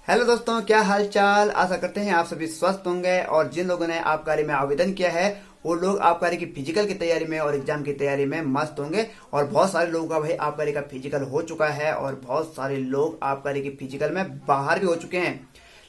Hello दोस्तों, क्या हाल चाल। आशा करते हैं आप सभी स्वस्थ होंगे। और जिन लोगों ने आबकारी में आवेदन किया है वो लोग आबकारी की फिजिकल की तैयारी में और एग्जाम की तैयारी में मस्त होंगे। और बहुत सारे लोगों का भाई आबकारी का फिजिकल हो चुका है और बहुत सारे लोग आबकारी की फिजिकल में बाहर भी हो चुके हैं।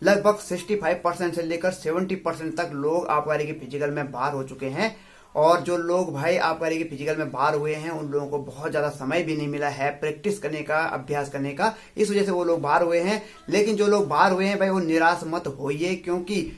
लगभग 65% से लेकर 70% तक लोग आबकारी की फिजिकल में बाहर हो चुके हैं। और जो लोग भाई आबकारी की फिजिकल में बाहर हुए हैं उन लोगों को बहुत ज्यादा समय भी नहीं मिला है प्रैक्टिस करने का, अभ्यास करने का। इस वजह से वो लोग बाहर हुए हैं। लेकिन जो लोग बाहर हुए हैं भाई वो निराश मत होइए, क्योंकि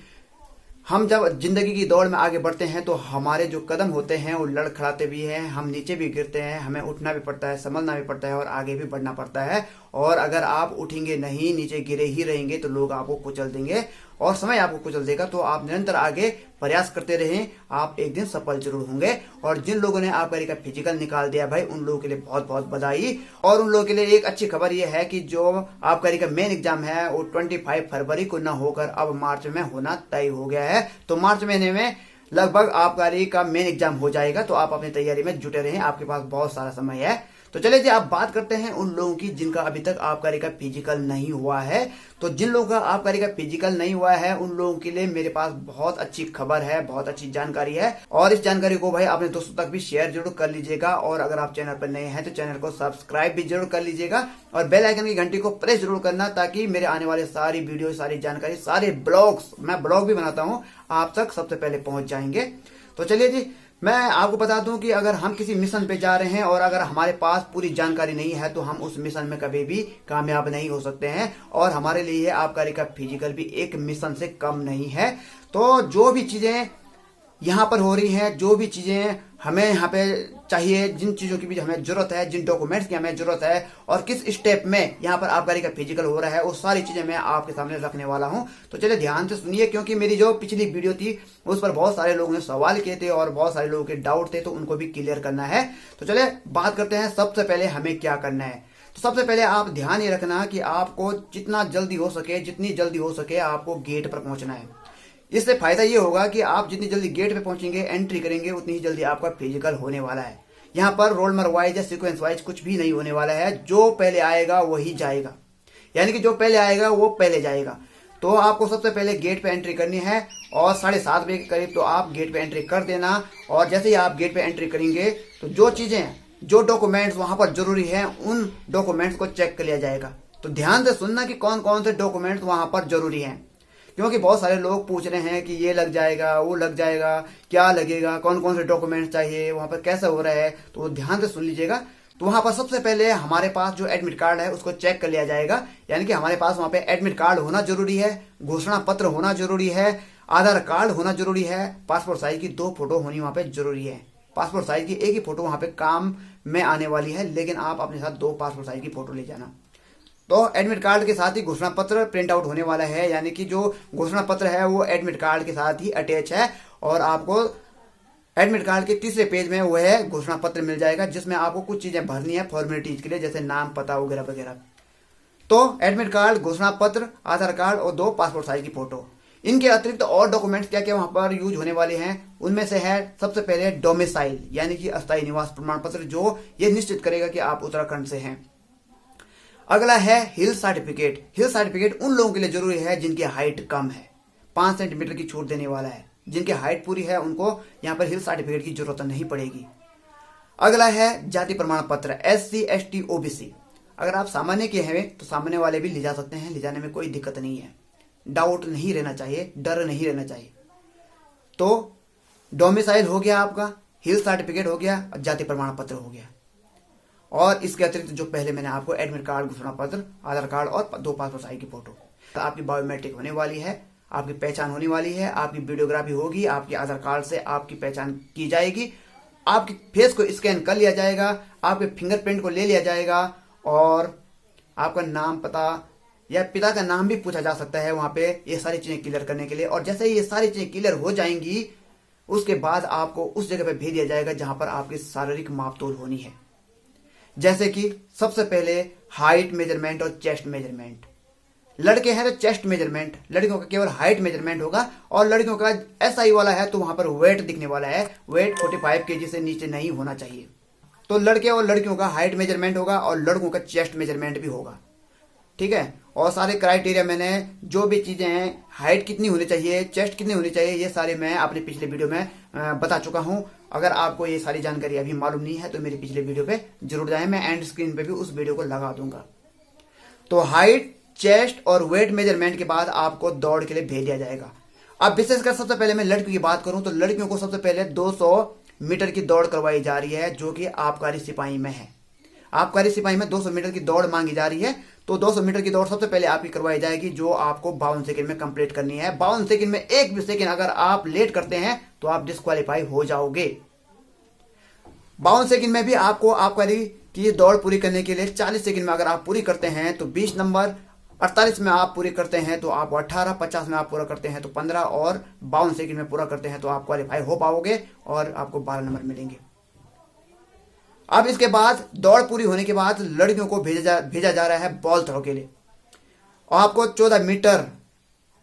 हम जब जिंदगी की दौड़ में आगे बढ़ते हैं तो हमारे जो कदम होते हैं वो लड़खड़ाते भी हैं, हम नीचे भी गिरते हैं, हमें उठना भी पड़ता है, संभलना भी पड़ता है और आगे भी बढ़ना पड़ता है। और अगर आप उठेंगे नहीं, नीचे गिरे ही रहेंगे तो लोग आपको कुचल देंगे और समय आपको कुचल देगा। तो आप निरंतर आगे प्रयास करते रहें, आप एक दिन सफल जरूर होंगे। और जिन लोगों ने आबकारी का फिजिकल निकाल दिया भाई उन लोगों के लिए बहुत बहुत बधाई। और उन लोगों के लिए एक अच्छी खबर यह है कि जो आबकारी का मेन एग्जाम है वो 25 फरवरी को न होकर अब मार्च में होना तय हो गया है। तो मार्च महीने में लगभग आबकारी का मेन एग्जाम हो जाएगा। तो आप अपनी तैयारी में जुटे रहें, आपके पास बहुत सारा समय है। तो चलिए जी, आप बात करते हैं उन लोगों की जिनका अभी तक आबकारी का फिजिकल नहीं हुआ है। तो जिन लोगों का आबकारी का फिजिकल नहीं हुआ है उन लोगों के लिए मेरे पास बहुत अच्छी खबर है, बहुत अच्छी जानकारी है। और इस जानकारी को भाई अपने दोस्तों तक भी शेयर जरूर कर लीजिएगा। और अगर आप चैनल पर नए हैं तो चैनल को सब्सक्राइब भी जरूर कर लीजिएगा और बेल आइकन की घंटी को प्रेस जरूर करना, ताकि मेरे आने वाले सारी वीडियो, सारी जानकारी, सारे ब्लॉग्स, मैं ब्लॉग भी बनाता हूँ, आप तक सबसे पहले पहुंच जाएंगे। तो चलिए जी, मैं आपको बता दूं कि अगर हम किसी मिशन पे जा रहे हैं और अगर हमारे पास पूरी जानकारी नहीं है तो हम उस मिशन में कभी भी कामयाब नहीं हो सकते हैं। और हमारे लिए आबकारी का फिजिकल भी एक मिशन से कम नहीं है। तो जो भी चीजें यहाँ पर हो रही हैं, जो भी चीजें हमें यहाँ पे चाहिए, जिन चीजों की भी हमें जरूरत है, जिन डॉक्यूमेंट्स की हमें जरूरत है और किस स्टेप में यहाँ पर आबकारी का फिजिकल हो रहा है, वो सारी चीजें मैं आपके सामने रखने वाला हूँ। तो चलिए ध्यान से सुनिए, क्योंकि मेरी जो पिछली वीडियो थी उस पर बहुत सारे लोगों ने सवाल किए थे और बहुत सारे लोगों के डाउट थे, तो उनको भी क्लियर करना है। तो चलिए बात करते हैं सबसे पहले हमें क्या करना है। तो सबसे पहले आप ध्यान ये रखना कि आपको जितना जल्दी हो सके, जितनी जल्दी हो सके आपको गेट पर पहुंचना है। इससे फायदा ये होगा कि आप जितनी जल्दी गेट पे पहुंचेंगे, एंट्री करेंगे, उतनी ही जल्दी आपका फिजिकल होने वाला है। यहाँ पर रोल नंबर वाइज या सीक्वेंस वाइज कुछ भी नहीं होने वाला है। जो पहले आएगा वही जाएगा, यानी कि जो पहले आएगा वो पहले जाएगा। तो आपको सबसे पहले गेट पे एंट्री करनी है और 7:30 बजे के करीब तो आप गेट पे एंट्री कर देना। और जैसे ही आप गेट पे एंट्री करेंगे तो जो चीजें, जो डॉक्यूमेंट्स वहां पर जरूरी है उन डॉक्यूमेंट्स को चेक कर लिया जाएगा। तो ध्यान से सुनना कि कौन कौन से डॉक्यूमेंट्स वहां पर जरूरी हैं, क्योंकि बहुत सारे लोग पूछ रहे हैं कि ये लग जाएगा, वो लग जाएगा, क्या लगेगा, कौन कौन से डॉक्यूमेंट्स चाहिए, वहां पर कैसे हो रहा है। तो ध्यान से सुन लीजिएगा। तो वहां पर सबसे पहले हमारे पास जो एडमिट कार्ड है उसको चेक कर लिया जाएगा, यानी कि हमारे पास वहां पे एडमिट कार्ड होना जरूरी है, घोषणा पत्र होना जरूरी है, आधार कार्ड होना जरूरी है, पासपोर्ट साइज की 2 फोटो होनी वहां पे जरूरी है। पासपोर्ट साइज की एक ही फोटो वहां पे काम में आने वाली है, लेकिन आप अपने साथ 2 पासपोर्ट साइज की फोटो ले जाना। तो एडमिट कार्ड के साथ ही घोषणा पत्र प्रिंट आउट होने वाला है, यानी कि जो घोषणा पत्र है वो एडमिट कार्ड के साथ ही अटैच है। और आपको एडमिट कार्ड के तीसरे पेज में वह घोषणा पत्र मिल जाएगा, जिसमें आपको कुछ चीजें भरनी है फॉर्मेलिटीज के लिए, जैसे नाम, पता वगैरह वगैरह। तो एडमिट कार्ड, घोषणा पत्र, आधार कार्ड और 2 पासपोर्ट साइज की फोटो। इनके अतिरिक्त और डॉक्यूमेंट्स क्या क्या वहां पर यूज होने वाले हैं उनमें से है सबसे पहले डोमिसाइल, यानी कि अस्थायी निवास प्रमाण पत्र, जो ये निश्चित करेगा कि आप उत्तराखंड से हैं। अगला है हिल सर्टिफिकेट। हिल सर्टिफिकेट उन लोगों के लिए जरूरी है जिनकी हाइट कम है, 5 सेंटीमीटर की छूट देने वाला है। जिनकी हाइट पूरी है उनको यहाँ पर हिल सर्टिफिकेट की जरूरत नहीं पड़ेगी। अगला है जाति प्रमाण पत्र, SC ST OBC। अगर आप सामान्य के हैं तो सामान्य वाले भी ले जा सकते हैं, ले जाने में कोई दिक्कत नहीं है। डाउट नहीं रहना चाहिए, डर नहीं रहना चाहिए। तो डोमिसाइल हो गया आपका, हिल सर्टिफिकेट हो गया और जाति प्रमाण पत्र हो गया। और इसके अतिरिक्त जो पहले मैंने आपको एडमिट कार्ड, घोषणा पत्र, आधार कार्ड और 2 पासपोर्ट साइज की फोटो। तो आपकी बायोमेट्रिक होने वाली है, आपकी पहचान होने वाली है, आपकी वीडियोग्राफी होगी, आपकी आधार कार्ड से आपकी पहचान की जाएगी, आपकी फेस को स्कैन कर लिया जाएगा, आपके फिंगरप्रिंट को ले लिया जाएगा और आपका नाम, पता या पिता का नाम भी पूछा जा सकता है वहां पे, ये सारी चीजें क्लियर करने के लिए। और जैसे ही ये सारी चीजें क्लियर हो जाएंगी उसके बाद आपको उस जगह पे भेज दिया जाएगा जहां पर आपकी शारीरिक मापतोल होनी है। जैसे कि सबसे पहले हाइट मेजरमेंट और चेस्ट मेजरमेंट। लड़के हैं तो चेस्ट मेजरमेंट, लड़कियों का केवल हाइट मेजरमेंट होगा। और लड़कियों का SI वाला है तो वहां पर वेट दिखने वाला है, वेट 45 kg से नीचे नहीं होना चाहिए। तो लड़के और लड़कियों का हाइट मेजरमेंट होगा और लड़कों का चेस्ट मेजरमेंट भी होगा, ठीक है। और सारे क्राइटेरिया मैंने जो भी चीजें हैं, हाइट कितनी होनी चाहिए, चेस्ट कितनी होनी चाहिए, ये सारे मैं अपने पिछले वीडियो में बता चुका हूं। अगर आपको ये सारी जानकारी अभी मालूम नहीं है तो मेरे पिछले वीडियो पे जरूर जाएं, मैं एंड स्क्रीन पे भी उस वीडियो को लगा दूंगा। तो हाइट, चेस्ट और वेट मेजरमेंट के बाद आपको दौड़ के लिए भेज दिया जाएगा। अब विशेषकर सबसे पहले मैं लड़कियों की बात करूं तो लड़कियों को सबसे पहले 200 मीटर की दौड़ करवाई जा रही है, जो कि आबकारी सिपाही में है। आबकारी सिपाही में 200 मीटर की दौड़ मांगी जा रही है। तो 200 मीटर की दौड़ सबसे पहले आपकी करवाई जाएगी, जो आपको 52 सेकंड में कंप्लीट करनी है। 52 सेकंड में एक भी सेकंड अगर आप लेट करते हैं तो आप डिस्क्वालीफाई हो जाओगे। 52 सेकंड में भी आपको आबकारी की दौड़ पूरी करने के लिए 40 सेकंड में अगर आप पूरी करते हैं तो 20 नंबर, 48 में आप पूरी करते हैं तो आप 18, 50 में आप पूरा करते हैं तो 15 और 52 सेकंड में पूरा करते हैं तो आप क्वालिफाई हो पाओगे और आपको 12 नंबर मिलेंगे। अब इसके बाद दौड़ पूरी होने के बाद लड़कियों को भेजा जा रहा है बॉल थ्रो के लिए, और आपको 14 मीटर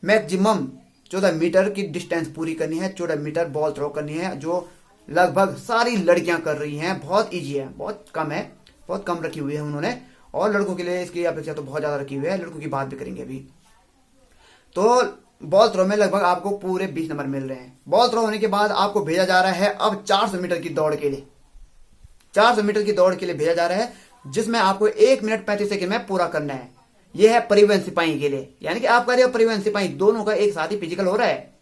मैक्सिमम 14 मीटर की डिस्टेंस पूरी करनी है। 14 मीटर बॉल थ्रो करनी है, जो लगभग सारी लड़कियां कर रही हैं। बहुत इजी है, बहुत कम है, बहुत कम रखी हुई है उन्होंने, और लड़कों के लिए इसकी अपेक्षा तो बहुत ज्यादा रखी हुई है। लड़कों की बात भी करेंगे अभी। तो बॉल थ्रो में लगभग आपको पूरे 20 नंबर मिल रहे हैं। बॉल थ्रो होने के बाद आपको भेजा जा रहा है अब 400 मीटर की दौड़ के लिए। 400 मीटर की दौड़ के लिए भेजा जा रहा है, जिसमें आपको 1 मिनट 35 सेकंड में पूरा करना है। यह है परिवहन सिपाही के लिए, यानी कि आपका और परिवहन सिपाही दोनों का एक साथ ही फिजिकल हो रहा है।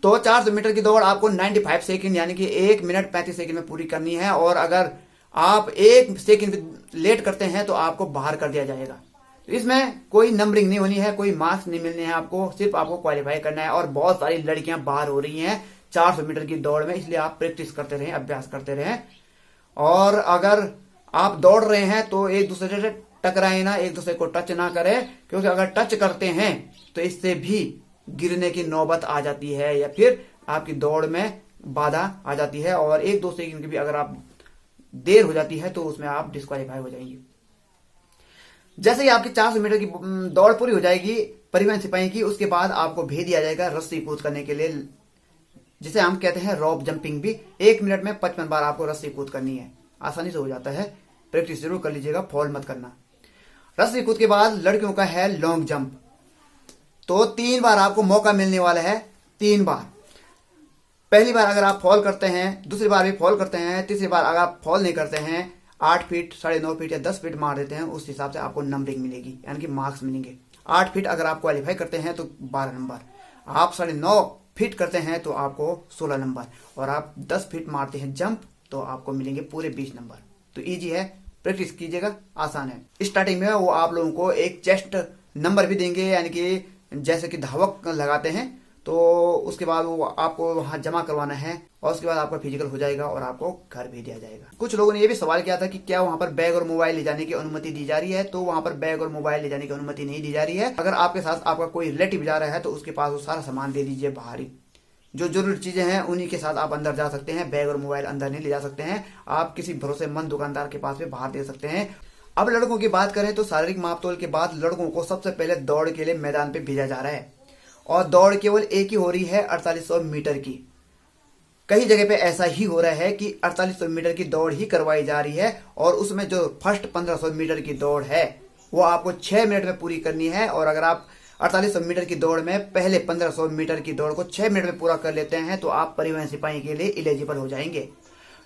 तो 400 मीटर की दौड़ आपको 95 सेकंड यानी कि 1 मिनट 35 सेकंड में पूरी करनी है, और अगर आप 1 सेकंड लेट करते हैं तो आपको बाहर कर दिया जाएगा। इसमें कोई नंबरिंग नहीं होनी है, कोई मार्क्स नहीं मिलने हैं आपको, सिर्फ आपको क्वालिफाई करना है। और बहुत सारी लड़कियां बाहर हो रही हैं 400 मीटर की दौड़ में, इसलिए आप प्रैक्टिस करते रहें, अभ्यास करते रहें। और अगर आप दौड़ रहे हैं तो एक दूसरे से टकराए ना, एक दूसरे को टच ना करें, क्योंकि अगर टच करते हैं तो इससे भी गिरने की नौबत आ जाती है या फिर आपकी दौड़ में बाधा आ जाती है, और 1-2 सेकंड की भी अगर आप देर हो जाती है तो उसमें आप डिस्क्वालीफाई हो जाएंगे। जैसे ही आपकी 400 मीटर की दौड़ पूरी हो जाएगी परिवहन सिपाही की, उसके बाद आपको भेज दिया जाएगा रस्सी कूद करने के लिए, जिसे हम कहते हैं रॉप जंपिंग भी। 1 मिनट में 55 बार आपको रस्सी कूद करनी है। आसानी से हो जाता है, प्रैक्टिस जरूर कर लीजिएगा, फॉल मत करना। रस्सी कूद के बाद लड़कियों का है लॉन्ग जंप। तो 3 बार आपको मौका मिलने वाला है, 3 बार। पहली बार अगर आप फॉल करते हैं, दूसरी बार भी फॉल करते हैं, तीसरी बार अगर आप फॉल नहीं करते हैं, 8 फीट, 9.5 फीट या 10 फीट मार देते हैं, उस हिसाब से आपको नंबरिंग मिलेगी, यानी कि मार्क्स मिलेंगे। 8 फीट अगर आप क्वालिफाई करते हैं तो 12 नंबर, आप 9.5 फीट करते हैं तो आपको 16 नंबर, और आप 10 फीट मारते हैं जंप तो आपको मिलेंगे पूरे 20 नंबर। तो इजी है, प्रैक्टिस कीजिएगा, आसान है। स्टार्टिंग में वो आप लोगों को एक चेस्ट नंबर भी देंगे, यानी कि जैसे कि धावक लगाते हैं, तो उसके बाद वो आपको वहां जमा करवाना है, और उसके बाद आपका फिजिकल हो जाएगा और आपको घर भेज दिया जाएगा। कुछ लोगों ने ये भी सवाल किया था कि क्या वहां पर बैग और मोबाइल ले जाने की अनुमति दी जा रही है। तो वहां पर बैग और मोबाइल ले जाने की अनुमति नहीं दी जा रही है। अगर आपके साथ आपका कोई रिलेटिव जा रहा है तो उसके पास वो सारा सामान दे दीजिए बाहरी, जो जरूरी चीजें हैं उन्हीं के साथ आप अंदर जा सकते हैं। बैग और मोबाइल अंदर नहीं ले जा सकते हैं, आप किसी भरोसेमंद दुकानदार के पास भी बाहर दे सकते हैं। अब लड़कों की बात करें तो शारीरिक मापतोल के बाद लड़कों को सबसे पहले दौड़ के लिए मैदान पे भेजा जा रहा है, और दौड़ केवल एक ही हो रही है 4800 मीटर की। कई जगह पे ऐसा ही हो रहा है कि 4800 मीटर की दौड़ ही करवाई जा रही है, और उसमें जो फर्स्ट 1500 मीटर की दौड़ है वो आपको 6 मिनट में पूरी करनी है। और अगर आप 4800 मीटर की दौड़ में पहले 1500 मीटर की दौड़ को 6 मिनट में पूरा कर लेते हैं तो आप परिवहन सिपाही के लिए इलिजिबल हो जाएंगे।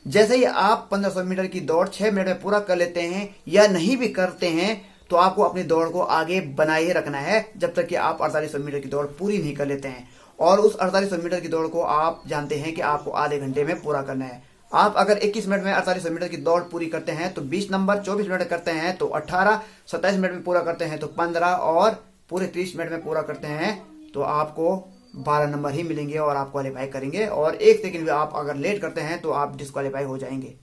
जैसे ही आप 1500 मीटर की दौड़ 6 मिनट में पूरा कर लेते हैं या नहीं भी करते हैं तो आपको अपनी दौड़ को आगे बनाए रखना है जब तक कि आप 4800 मीटर की दौड़ पूरी नहीं कर लेते हैं। और उस 4800 मीटर की दौड़ को आप जानते हैं कि आपको आधे घंटे में पूरा करना है। आप अगर 21 मिनट में 4800 मीटर की दौड़ पूरी करते हैं तो 20 नंबर, 24 मिनट करते हैं तो 18, 27 मिनट में पूरा करते हैं तो 15, और पूरे 30 मिनट में पूरा करते हैं तो आपको 12 नंबर ही मिलेंगे और आप क्वालिफाई करेंगे। और 1 सेकंड भी आप अगर लेट करते हैं तो आप डिस्क्वालीफाई हो जाएंगे।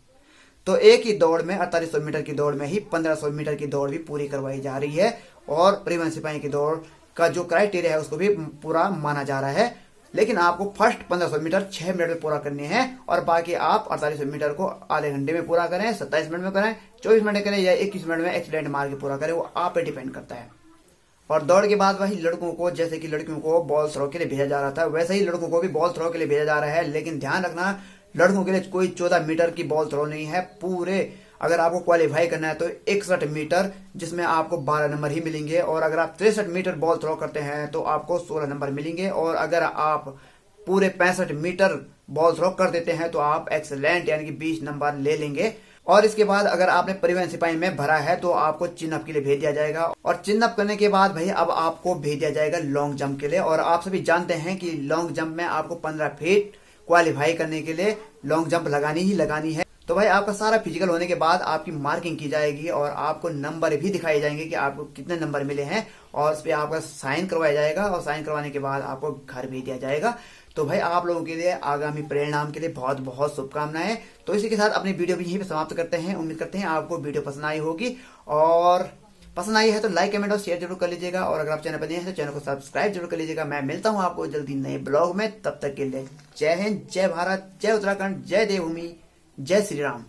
तो एक ही दौड़ में 4800 मीटर की दौड़ में ही 1500 मीटर की दौड़ भी पूरी करवाई जा रही है, और परिवहन सिपाही की दौड़ का जो क्राइटेरिया है उसको भी पूरा माना जा रहा है। लेकिन आपको फर्स्ट 1500 मीटर 6 मिनट में पूरा करनी है, और बाकी आप 4800 मीटर को आधे घंटे में पूरा करें, 27 मिनट में करें, 24 मिनट करें या 21 मिनट में एक्सीडेंट मार के पूरा करें, वो आप पे डिपेंड करता है। और दौड़ के बाद वही लड़कों को, जैसे कि लड़कियों को बॉल थ्रो के लिए भेजा जा रहा था, वैसे ही लड़कों को भी बॉल थ्रो के लिए भेजा जा रहा है। लेकिन ध्यान रखना, लड़कों के लिए कोई 14 मीटर की बॉल थ्रो नहीं है, पूरे अगर आपको क्वालिफाई करना है तो 61 मीटर, जिसमें आपको 12 नंबर ही मिलेंगे। और अगर आप 63 मीटर बॉल थ्रो करते हैं तो आपको 16 नंबर मिलेंगे। और अगर आप पूरे 65 मीटर बॉल थ्रो कर देते हैं तो आप एक्सेलेंट यानी कि 20 नंबर ले लेंगे। और इसके बाद अगर आपने परिवहन सिपाही में भरा है तो आपको चिन अप के लिए भेज दिया जाएगा। और चिन अप करने के बाद भाई अब आपको भेज दिया जाएगा लॉन्ग जंप के लिए। और आप सभी जानते हैं कि लॉन्ग जंप में आपको 15 फीट क्वालिफाई करने के लिए लॉन्ग जंप लगानी ही लगानी है। तो भाई आपका सारा फिजिकल होने के बाद आपकी मार्किंग की जाएगी और आपको नंबर भी दिखाए जाएंगे कि आपको कितने नंबर मिले हैं। और उस पर आपका साइन करवाया जाएगा और साइन करवाने के बाद आपको घर भेज दिया जाएगा। तो भाई आप लोगों के लिए आगामी परिणाम के लिए बहुत बहुत शुभकामनाएं। तो इसी के साथ अपनी वीडियो भी यहीं पे समाप्त करते हैं। उम्मीद करते हैं आपको वीडियो पसंद आई होगी, और पसंद आई है तो लाइक कमेंट और शेयर जरूर कर लीजिएगा। और अगर आप चैनल पर नए हैं तो चैनल को सब्सक्राइब जरूर कर लीजिएगा। मैं मिलता हूं आपको जल्दी नए ब्लॉग में, तब तक के लिए जय हिंद, जय भारत, जय उत्तराखंड, जय देवभूमि, जय श्री राम।